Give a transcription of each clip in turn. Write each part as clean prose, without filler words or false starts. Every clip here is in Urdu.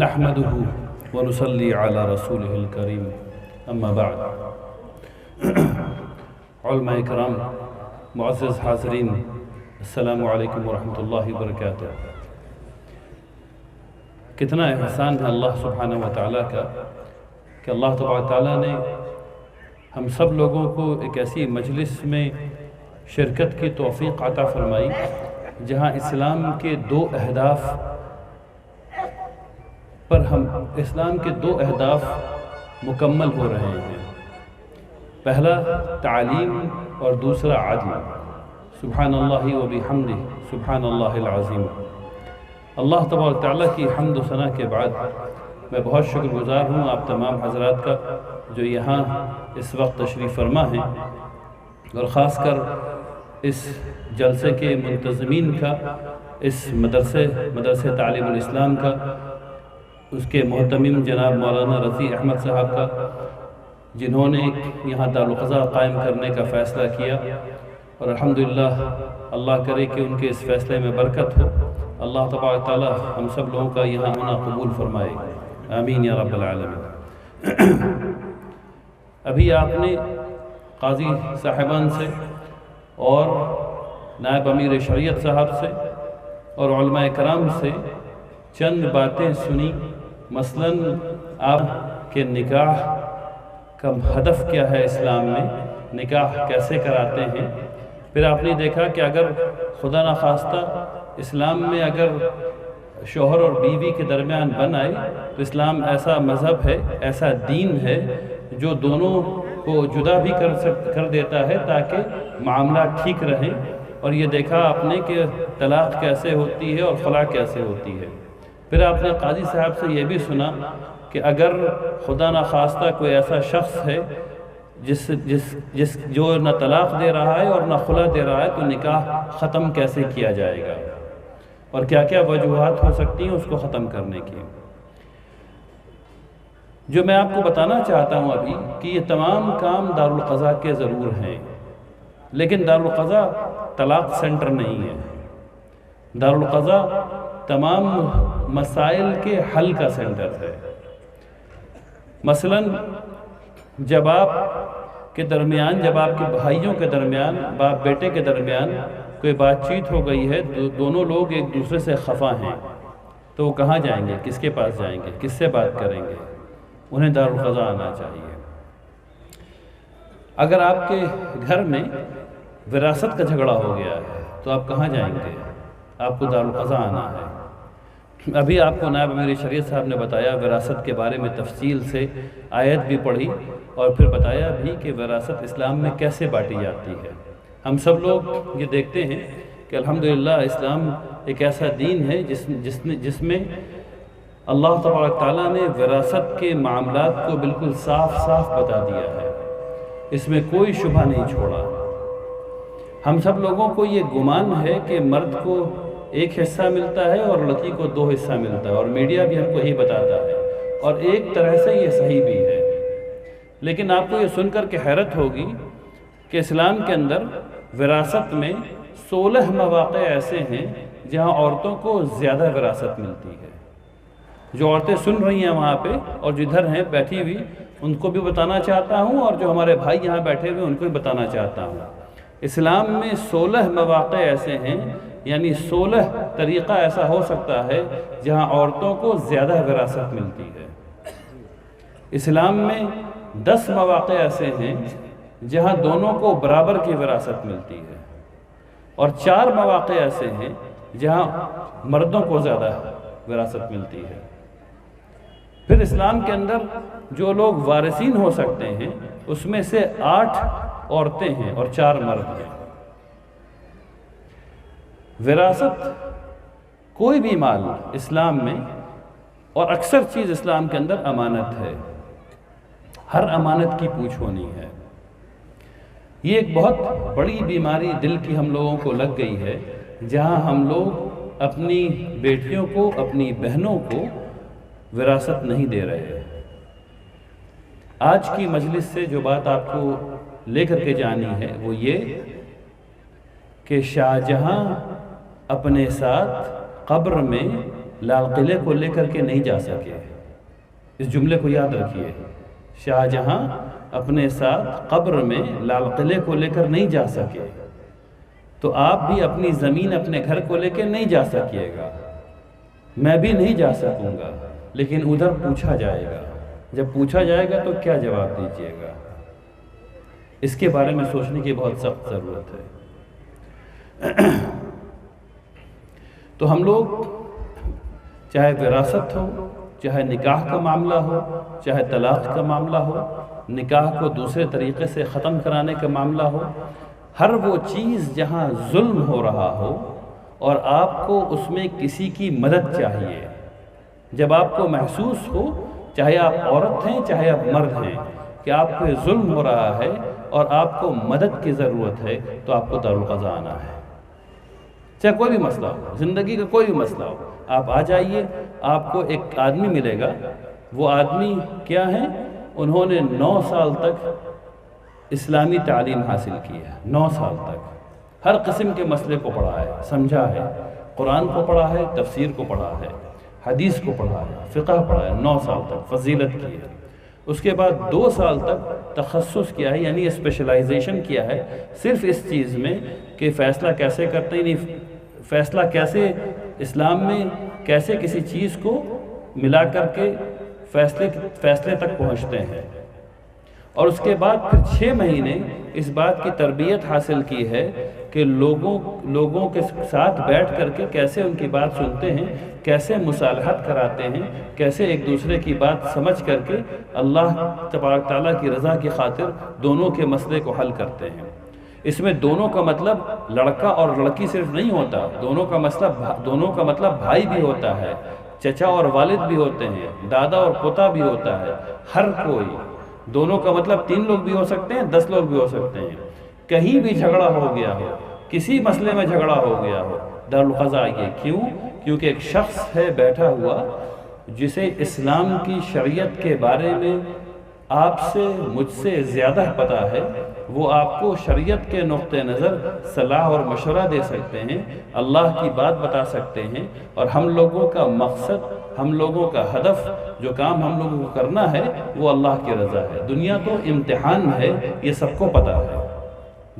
نحمده ونصلي على رسوله الكريم اما بعد علماء کرام، معزز حاضرین، السلام علیکم ورحمۃ اللہ وبرکاتہ۔ کتنا احسان ہے اللہ سبحانہ و تعالیٰ کا کہ اللہ تبارک تعالیٰ نے ہم سب لوگوں کو ایک ایسی مجلس میں شرکت کی توفیق عطا فرمائی جہاں اسلام کے دو اہداف مکمل ہو رہے ہیں۔ پہلا تعلیم اور دوسرا عدل۔ سبحان اللہ و بحمدہ، سبحان اللہ العظیم۔ اللہ تبارک تعالیٰ کی حمد و ثنا کے بعد میں بہت شکر گزار ہوں آپ تمام حضرات کا جو یہاں اس وقت تشریف فرما ہیں، اور خاص کر اس جلسے کے منتظمین کا، اس مدرسے تعلیم الاسلام کا، اس کے محتمم جناب مولانا رضی احمد صاحب کا، جنہوں نے یہاں دارالقضاء قائم کرنے کا فیصلہ کیا، اور الحمدللہ اللہ کرے کہ ان کے اس فیصلے میں برکت ہو۔ اللہ تبارک تعالیٰ ہم سب لوگوں کا یہاں ہونا قبول فرمائے، آمین یا رب العالمین۔ ابھی آپ نے قاضی صاحبان سے اور نائب امیر شریعت صاحب سے اور علماء کرام سے چند باتیں سنی، مثلاً آپ کے نکاح کا ہدف کیا ہے، اسلام میں نکاح کیسے کراتے ہیں۔ پھر آپ نے دیکھا کہ اگر خدا نخواستہ اسلام میں اگر شوہر اور بیوی کے درمیان بن آئے تو اسلام ایسا مذہب ہے، ایسا دین ہے جو دونوں کو جدا بھی کر دیتا ہے تاکہ معاملات ٹھیک رہیں۔ اور یہ دیکھا آپ نے کہ طلاق کیسے ہوتی ہے اور خلا کیسے ہوتی ہے۔ پھر آپ نے قاضی صاحب سے یہ بھی سنا کہ اگر خدا نخواستہ کوئی ایسا شخص ہے جو نہ طلاق دے رہا ہے اور نہ خلا دے رہا ہے تو نکاح ختم کیسے کیا جائے گا، اور کیا کیا وجوہات ہو سکتی ہیں اس کو ختم کرنے کی۔ جو میں آپ کو بتانا چاہتا ہوں ابھی کہ یہ تمام کام دارالقضاء کے ضرور ہیں، لیکن دارالقضاء طلاق سینٹر نہیں ہے۔ دارالقضاء تمام مسائل کے حل کا سینٹر ہے۔ مثلاً جب آپ کے بھائیوں کے درمیان، باپ بیٹے کے درمیان کوئی بات چیت ہو گئی ہے، دونوں لوگ ایک دوسرے سے خفا ہیں، تو وہ کہاں جائیں گے، کس کے پاس جائیں گے، کس سے بات کریں گے؟ انہیں دارالقضاء آنا چاہیے۔ اگر آپ کے گھر میں وراثت کا جھگڑا ہو گیا ہے تو آپ کہاں جائیں گے؟ آپ کو دارالقضاء آنا ہے۔ ابھی آپ کو نائب امیر شریعت صاحب نے بتایا وراثت کے بارے میں تفصیل سے، آیت بھی پڑھی اور پھر بتایا بھی کہ وراثت اسلام میں کیسے بانٹی جاتی ہے۔ ہم سب لوگ یہ دیکھتے ہیں کہ الحمدللہ اسلام ایک ایسا دین ہے جس میں اللہ تبارک تعالیٰ نے وراثت کے معاملات کو بالکل صاف بتا دیا ہے، اس میں کوئی شبہ نہیں چھوڑا۔ ہم سب لوگوں کو یہ گمان ہے کہ مرد کو ایک حصہ ملتا ہے اور لڑکی کو 2 حصہ ملتا ہے، اور میڈیا بھی ہم کو یہی بتاتا ہے، اور ایک طرح سے یہ صحیح بھی ہے۔ لیکن آپ کو یہ سن کر کے حیرت ہوگی کہ اسلام کے اندر وراثت میں 16 مواقع ایسے ہیں جہاں عورتوں کو زیادہ وراثت ملتی ہے۔ جو عورتیں سن رہی ہیں وہاں پہ اور جدھر ہیں بیٹھی ہوئی، ان کو بھی بتانا چاہتا ہوں، اور جو ہمارے بھائی یہاں بیٹھے ہوئے ان کو بھی بتانا چاہتا ہوں۔ اسلام میں 16 مواقع ایسے ہیں، یعنی 16 طریقہ ایسا ہو سکتا ہے جہاں عورتوں کو زیادہ وراثت ملتی ہے۔ اسلام میں 10 مواقع ایسے ہیں جہاں دونوں کو برابر کی وراثت ملتی ہے، اور 4 مواقع ایسے ہیں جہاں مردوں کو زیادہ وراثت ملتی ہے۔ پھر اسلام کے اندر جو لوگ وارثین ہو سکتے ہیں اس میں سے 8 عورتیں ہیں اور 4 مرد ہیں۔ وراثت کوئی بھی مال اسلام میں، اور اکثر چیز اسلام کے اندر امانت ہے، ہر امانت کی پوچھ ہونی ہے۔ یہ ایک بہت بڑی بیماری دل کی ہم لوگوں کو لگ گئی ہے، جہاں ہم لوگ اپنی بیٹیوں کو، اپنی بہنوں کو وراثت نہیں دے رہے۔ آج کی مجلس سے جو بات آپ کو لے کر کے جانی ہے وہ یہ کہ شاہ جہاں اپنے ساتھ قبر میں لال قلعے کو لے کر کے نہیں جا سکے۔ اس جملے کو یاد رکھیے، شاہ جہاں اپنے ساتھ قبر میں لال قلعے کو لے کر نہیں جا سکے، تو آپ بھی اپنی زمین اپنے گھر کو لے کے نہیں جا سکیے گا، میں بھی نہیں جا سکوں گا، لیکن ادھر پوچھا جائے گا۔ جب پوچھا جائے گا تو کیا جواب دیجیے گا؟ اس کے بارے میں سوچنے کی بہت سخت ضرورت ہے۔ تو ہم لوگ چاہے وراثت ہو، چاہے نکاح کا معاملہ ہو، چاہے طلاق کا معاملہ ہو، نکاح کو دوسرے طریقے سے ختم کرانے کا معاملہ ہو، ہر وہ چیز جہاں ظلم ہو رہا ہو اور آپ کو اس میں کسی کی مدد چاہیے، جب آپ کو محسوس ہو، چاہے آپ عورت ہیں چاہے آپ مرد ہیں، کہ آپ پہ ظلم ہو رہا ہے اور آپ کو مدد کی ضرورت ہے، تو آپ کو دارالقضاء آنا ہے۔ چاہے کوئی بھی مسئلہ ہو، زندگی کا کوئی بھی مسئلہ ہو، آپ آ جائیے۔ آپ کو ایک آدمی ملے گا، وہ آدمی کیا ہے؟ انہوں نے 9 سال تک اسلامی تعلیم حاصل کی ہے، 9 سال تک ہر قسم کے مسئلے کو پڑھا ہے، سمجھا ہے، قرآن کو پڑھا ہے، تفسیر کو پڑھا ہے، حدیث کو پڑھا ہے، فقہ پڑھا ہے، 9 سال تک فضیلت کی ہے۔ اس کے بعد 2 سال تک تخصص کیا ہے، یعنی اسپیشلائزیشن کیا ہے صرف اس چیز میں کہ فیصلہ کیسے کرتے ہیں، یعنی فیصلہ کیسے اسلام میں کیسے کسی چیز کو ملا کر کے فیصلے تک پہنچتے ہیں۔ اور اس کے بعد پھر 6 مہینے اس بات کی تربیت حاصل کی ہے کہ لوگوں کے ساتھ بیٹھ کر کے کیسے ان کی بات سنتے ہیں، کیسے مصالحت کراتے ہیں، کیسے ایک دوسرے کی بات سمجھ کر کے اللہ تبارک تعالیٰ کی رضا کی خاطر دونوں کے مسئلے کو حل کرتے ہیں۔ اس میں دونوں کا مطلب لڑکا اور لڑکی صرف نہیں ہوتا، دونوں کا مطلب بھائی بھی ہوتا ہے، چچا اور والد بھی ہوتے ہیں، دادا اور پوتا بھی ہوتا ہے، ہر کوئی۔ دونوں کا مطلب 3 لوگ بھی ہو سکتے ہیں، 10 لوگ بھی ہو سکتے ہیں۔ کہیں بھی جھگڑا ہو گیا ہو، کسی مسئلے میں جھگڑا ہو گیا ہو، دارالقضاء آئیے۔ کیوں؟ کیونکہ ایک شخص ہے بیٹھا ہوا جسے اسلام کی شریعت کے بارے میں آپ سے مجھ سے زیادہ پتہ ہے، وہ آپ کو شریعت کے نقطہ نظر صلاح اور مشورہ دے سکتے ہیں، اللہ کی بات بتا سکتے ہیں، اور ہم لوگوں کا مقصد، ہم لوگوں کا ہدف، جو کام ہم لوگوں کو کرنا ہے وہ اللہ کی رضا ہے۔ دنیا تو امتحان ہے، یہ سب کو پتہ ہے،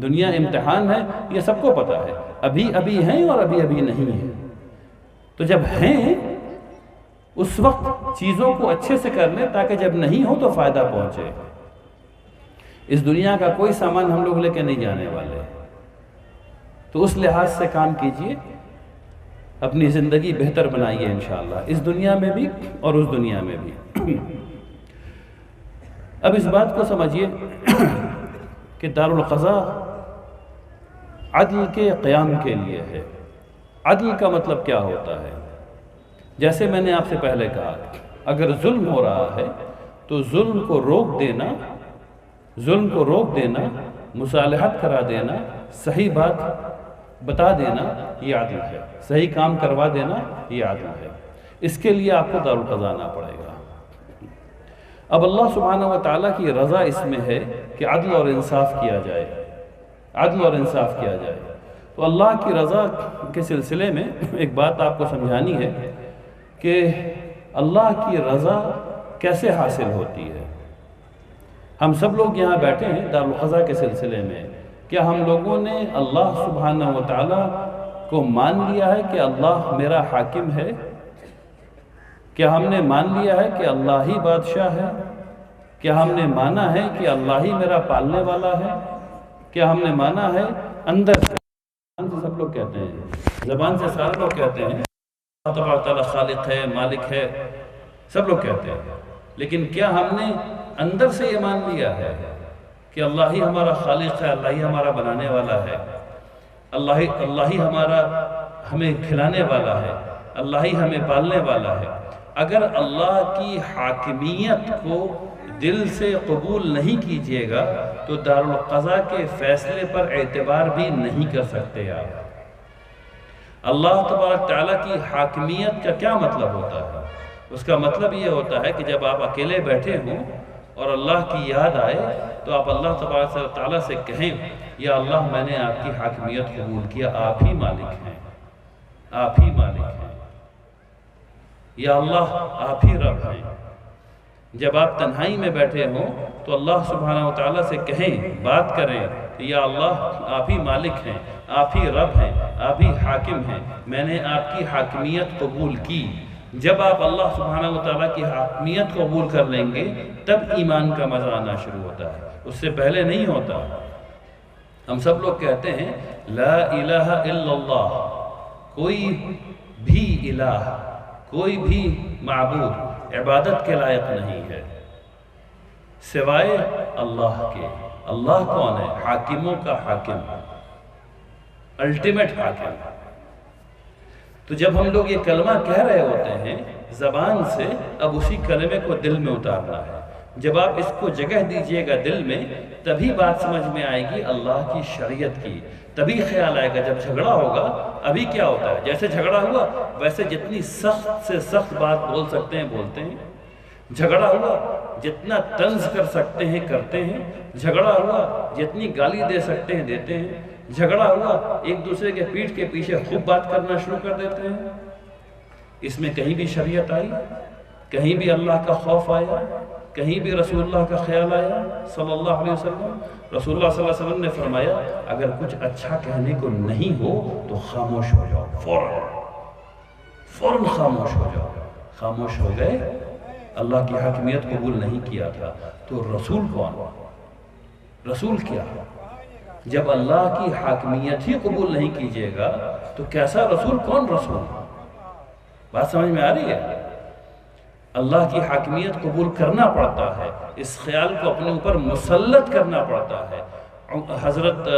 دنیا امتحان ہے، یہ سب کو پتہ ہے۔ ابھی ہیں اور ابھی نہیں ہیں، تو جب ہیں اس وقت چیزوں کو اچھے سے کر لیں تاکہ جب نہیں ہو تو فائدہ پہنچے۔ اس دنیا کا کوئی سامان ہم لوگ لے کے نہیں جانے والے، تو اس لحاظ سے کام کیجئے، اپنی زندگی بہتر بنائیے انشاءاللہ، اس دنیا میں بھی اور اس دنیا میں بھی۔ اب اس بات کو سمجھیے کہ دارالقضاء عدل کے قیام کے لیے ہے۔ عدل کا مطلب کیا ہوتا ہے؟ جیسے میں نے آپ سے پہلے کہا، اگر ظلم ہو رہا ہے تو ظلم کو روک دینا، مصالحت کرا دینا، صحیح بات بتا دینا، یہ عدل ہے۔ صحیح کام کروا دینا، یہ عدل ہے۔ اس کے لیے آپ کو دارالقضاء آنا پڑے گا۔ اب اللہ سبحانہ و تعالیٰ کی رضا اس میں ہے کہ عدل اور انصاف کیا جائے، عدل اور انصاف کیا جائے۔ تو اللہ کی رضا کے سلسلے میں ایک بات آپ کو سمجھانی ہے کہ اللہ کی رضا کیسے حاصل ہوتی ہے۔ ہم سب لوگ یہاں بیٹھے ہیں دارالقضاء کے سلسلے میں، کیا ہم لوگوں نے اللہ سبحانہ و تعالیٰ کو مان لیا ہے کہ اللہ میرا حاکم ہے؟ کیا ہم نے مان لیا ہے کہ اللہ ہی بادشاہ ہے؟ کیا ہم نے مانا ہے کہ اللہ ہی میرا پالنے والا ہے؟ کیا ہم نے مانا ہے اندر سے؟ زبان سے سب لوگ کہتے ہیں، زبان سے سارے لوگ کہتے ہیں اللہ تبارک تعالیٰ خالق ہے، مالک ہے، سب لوگ کہتے ہیں، لیکن کیا ہم نے اندر سے یہ مان لیا ہے کہ اللہ ہی ہمارا خالق ہے، اللہ ہی ہمارا بنانے والا ہے، اللہ ہی ہمیں کھلانے والا ہے، اللہ ہی ہمیں پالنے والا ہے؟ اگر اللہ کی حاکمیت کو دل سے قبول نہیں کیجیے گا تو دارالقضاء کے فیصلے پر اعتبار بھی نہیں کر سکتے آپ۔ اللہ تبارک تعالیٰ کی حاکمیت کا کیا مطلب ہوتا ہے؟ اس کا مطلب یہ ہوتا ہے کہ جب آپ اکیلے بیٹھے ہوں اور اللہ کی یاد آئے تو آپ اللہ تبارک تعالیٰ سے کہیں، یا اللہ میں نے آپ کی حاکمیت قبول کیا، آپ ہی مالک ہیں، آپ ہی مالک ہیں۔ یا اللہ آپ ہی رب ہیں۔ جب آپ تنہائی میں بیٹھے ہوں تو اللہ سبحانہ وتعالیٰ سے کہیں، بات کریں کہ یا اللہ آپ ہی مالک ہیں، آپ ہی رب ہیں، آپ ہی حاکم ہیں، میں نے آپ کی حاکمیت قبول کی۔ جب آپ اللہ سبحانہ وتعالیٰ کی حاکمیت قبول کر لیں گے تب ایمان کا مزہ آنا شروع ہوتا ہے، اس سے پہلے نہیں ہوتا۔ ہم سب لوگ کہتے ہیں لا الہ الا اللہ، کوئی بھی الہ، کوئی بھی معبود عبادت کے لائق نہیں ہے سوائے اللہ کے۔ اللہ کون ہے؟ حاکموں کا حاکم، الٹیمیٹ حاکم۔ تو جب ہم لوگ یہ کلمہ کہہ رہے ہوتے ہیں زبان سے، اب اسی کلمے کو دل میں اتارنا ہے۔ جب آپ اس کو جگہ دیجئے گا دل میں، تبھی بات سمجھ میں آئے گی اللہ کی شریعت کی، تبھی خیال آئے گا۔ جب جھگڑا ہوگا، ابھی کیا ہوتا ہے، جیسے جھگڑا ہوا ویسے جتنی سخت سے سخت بات بول سکتے ہیں بولتے ہیں، جھگڑا ہوا جتنا طنز کر سکتے ہیں کرتے ہیں، جھگڑا ہوا جتنی گالی دے سکتے ہیں دیتے ہیں، جھگڑا ہوا ایک دوسرے کے پیٹھ کے پیچھے خوب بات کرنا شروع کر دیتے ہیں۔ اس میں کہیں بھی شریعت آئی، کہیں بھی اللہ کا خوف آیا، کہیں بھی رسول اللہ کا خیال آیا صلی اللہ علیہ وسلم؟ رسول اللہ صلی اللہ علیہ وسلم نے فرمایا اگر کچھ اچھا کہنے کو نہیں ہو تو خاموش ہو جاؤ، فوراً خاموش ہو جاؤ۔ خاموش ہو گئے، اللہ کی حاکمیت قبول نہیں کیا تھا، تو رسول کون؟ رسول کیا؟ جب اللہ کی حاکمیت ہی قبول نہیں کیجیے گا تو کیسا رسول، کون رسول؟ بات سمجھ میں آ رہی ہے؟ اللہ کی حاکمیت قبول کرنا پڑتا ہے، اس خیال کو اپنے اوپر مسلط کرنا پڑتا ہے۔ حضرت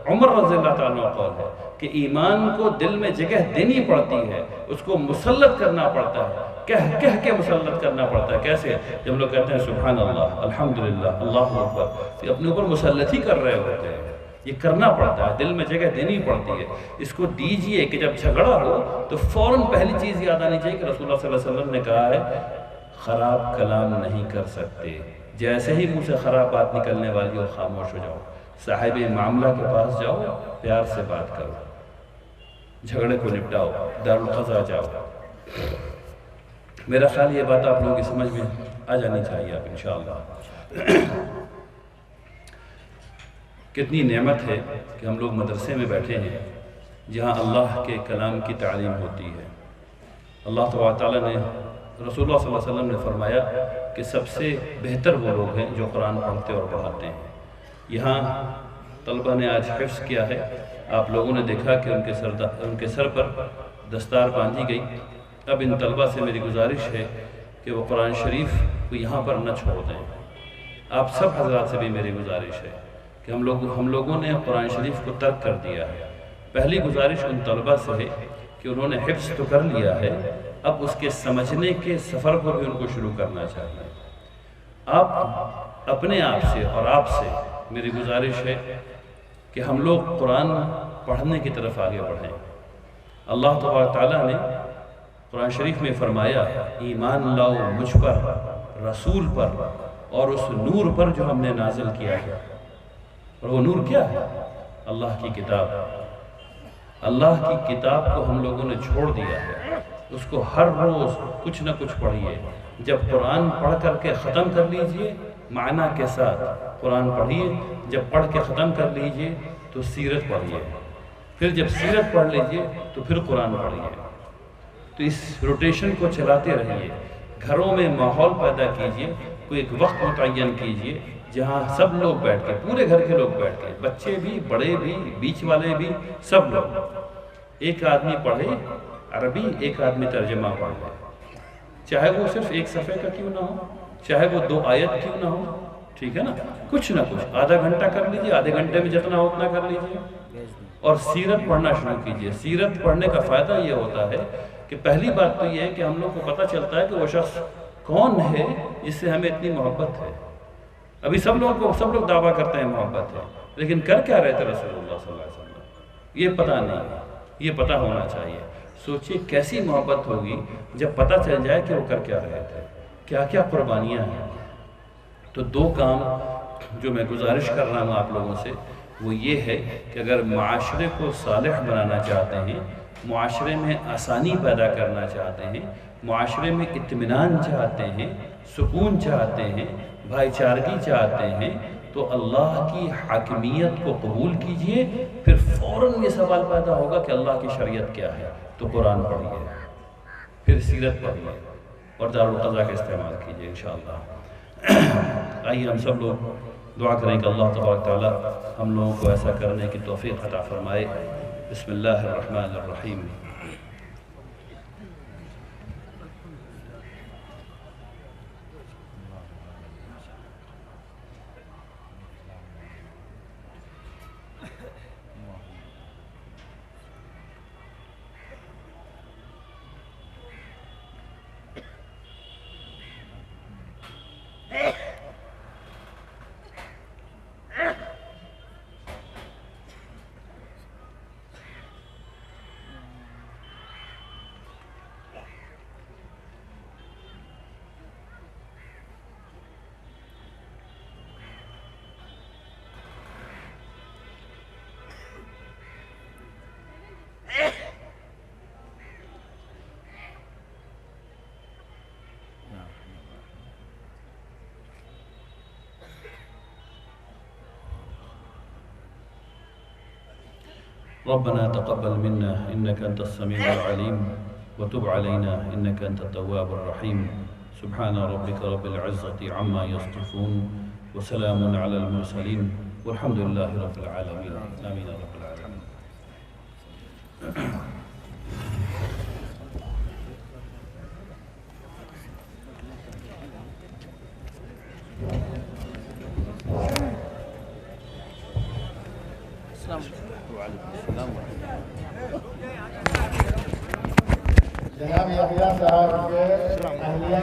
عمر رضی اللہ تعالیٰ عنہ قول ہے کہ ایمان کو دل میں جگہ دینی پڑتی ہے، اس کو مسلط کرنا پڑتا ہے، کہہ کے مسلط کرنا پڑتا ہے۔ کیسے؟ جب لوگ کہتے ہیں سبحان اللہ، الحمدللہ، اللہ اکبر، تو اپنے اوپر مسلط ہی کر رہے ہوتے ہیں۔ یہ کرنا پڑتا ہے، دل میں جگہ دینی پڑتی ہے۔ اس کو دیجئے کہ جب جھگڑا ہو تو فوراً پہلی چیز یاد آنی چاہیے کہ رسول اللہ صلی اللہ علیہ وسلم نے کہا ہے خراب کلام نہیں کر سکتے، جیسے ہی منہ سے خراب بات نکلنے والی ہو خاموش ہو جاؤ، صاحب معاملہ کے پاس جاؤ، پیار سے بات کرو، جھگڑے کو نپٹاؤ، دارالقضا جاؤ۔ میرا خیال یہ بات آپ لوگوں کی سمجھ میں آ جانی چاہیے اب انشاءاللہ۔ کتنی نعمت ہے کہ ہم لوگ مدرسے میں بیٹھے ہیں جہاں اللہ کے کلام کی تعلیم ہوتی ہے۔ اللہ تعالیٰ نے، رسول اللہ صلی اللہ علیہ وسلم نے فرمایا کہ سب سے بہتر وہ لوگ ہیں جو قرآن پڑھتے اور پڑھاتے ہیں۔ یہاں طلبہ نے آج حفظ کیا ہے، آپ لوگوں نے دیکھا کہ ان کے سر پر دستار باندھی گئی۔ اب ان طلبہ سے میری گزارش ہے کہ وہ قرآن شریف کو یہاں پر نہ چھوڑ دیں۔ آپ سب حضرات سے بھی میری گزارش ہے کہ ہم لوگوں نے قرآن شریف کو ترک کر دیا ہے۔ پہلی گزارش ان طلبہ سے ہے کہ انہوں نے حفظ تو کر لیا ہے، اب اس کے سمجھنے کے سفر کو بھی ان کو شروع کرنا چاہیے۔ آپ اپنے آپ سے اور آپ سے میری گزارش ہے کہ ہم لوگ قرآن پڑھنے کی طرف آگے بڑھیں۔ اللہ تعالیٰ نے قرآن شریف میں فرمایا ایمان لاؤ مجھ پر، رسول پر، اور اس نور پر جو ہم نے نازل کیا ہے۔ اور وہ نور کیا ہے؟ اللہ کی کتاب۔ اللہ کی کتاب کو ہم لوگوں نے چھوڑ دیا ہے، اس کو ہر روز کچھ نہ کچھ پڑھیے۔ جب قرآن پڑھ کر کے ختم کر لیجئے معنی کے ساتھ قرآن پڑھیے، جب پڑھ کے ختم کر لیجئے تو سیرت پڑھیے، پھر جب سیرت پڑھ لیجئے تو پھر قرآن پڑھیے۔ تو اس روٹیشن کو چلاتے رہیے۔ گھروں میں ماحول پیدا کیجئے، کوئی ایک وقت متعین کیجئے جہاں سب لوگ بیٹھ کے، پورے گھر کے لوگ بیٹھ کے، بچے بھی، بڑے بھی، بیچ والے بھی، سب لوگ، ایک آدمی پڑھے عربی، ایک آدمی ترجمہ پڑھے، چاہے وہ صرف ایک صفحے کا کیوں نہ ہو، چاہے وہ 2 آیت کیوں نہ ہو، ٹھیک ہے نا، کچھ نہ کچھ آدھا گھنٹہ کر لیجئے، آدھے گھنٹے میں جتنا ہو اتنا کر لیجئے، اور سیرت پڑھنا شروع کیجئے۔ سیرت پڑھنے کا فائدہ یہ ہوتا ہے کہ پہلی بات تو یہ ہے کہ ہم لوگ کو پتہ چلتا ہے کہ وہ شخص کون ہے جس سے ہمیں اتنی محبت ہے۔ ابھی سب لوگ دعویٰ کرتے ہیں محبت ہے، لیکن کر کیا رہے تھے رسول اللہ صلی اللہ علیہ وسلم؟ یہ پتہ نہیں، یہ پتہ ہونا چاہیے۔ سوچئے کیسی محبت ہوگی جب پتہ چل جائے کہ وہ کر کیا رہے تھے، کیا کیا قربانیاں ہیں۔ تو 2 کام جو میں گزارش کر رہا ہوں آپ لوگوں سے وہ یہ ہے کہ اگر معاشرے کو صالح بنانا چاہتے ہیں، معاشرے میں آسانی پیدا کرنا چاہتے ہیں، معاشرے میں اطمینان چاہتے ہیں، سکون چاہتے ہیں، بھائی چارگی چاہتے ہیں، تو اللہ کی حاکمیت کو قبول کیجئے، پھر فوراً یہ سوال پیدا ہوگا کہ اللہ کی شریعت کیا ہے، تو قرآن پڑھیے، پھر سیرت پڑھیے اور دارالقضاء کا استعمال کیجئے انشاءاللہ۔ آئیے ہم سب لوگ دعا کریں کہ اللہ تبارک تعالی ہم لوگوں کو ایسا کرنے کی توفیق عطا فرمائے۔ بسم اللہ الرحمن الرحیم۔ ربنا تقبل منا إنك أنت السميع العليم وتب علينا إنك أنت التواب الرحيم سبحان ربك رب العزة عما يصفون وسلام على المرسلين والحمد لله رب العالمين آمين رب العالمين. جناب یحییٰ صاحب کے اہلیہ